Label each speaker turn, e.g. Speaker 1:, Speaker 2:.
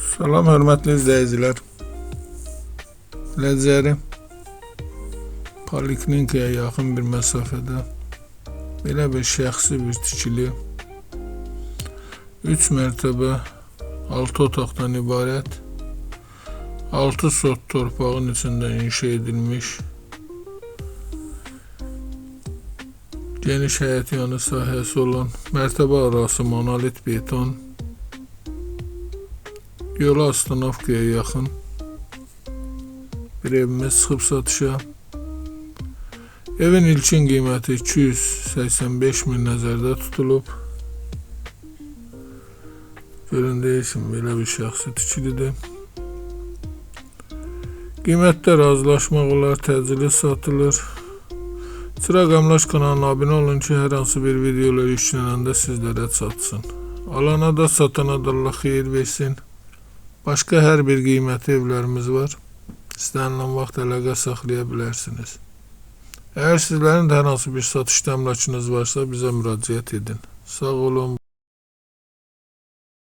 Speaker 1: Salam hörmətli izləyicilər. Ləzzəri poliklinikaya yaxın bir məsafədə belə bir şəxsi bir tikili 3 mərtəbə 6 otaqdan ibarət 6 sot torpağın içində inşa edilmiş geniş həyətyanı sahəsi olan mərtəbə arası monolit beton yola Astanovkaya yaxın bir evimiz çıxıb satışa. Evin ilkin qiyməti 285 min nəzərdə tutulub. Göründüyü kimi belə bir şəxsi tikilidir. Qiymətdə razılaşmaq olar, təcili satılır. Çıraq Əmlak kanalına abunə olun ki, hər hansı bir videolar yüklənəndə sizlərə çatsın. Alana da satana da Allah xeyir versin. Başqa hər bir qiymətli evlərimiz var. İstənilən vaxt əlaqə saxlaya bilərsiniz. Əgər sizlərin də hər hansı bir satış əmlakınız varsa bizə müraciət edin. Sağ olun.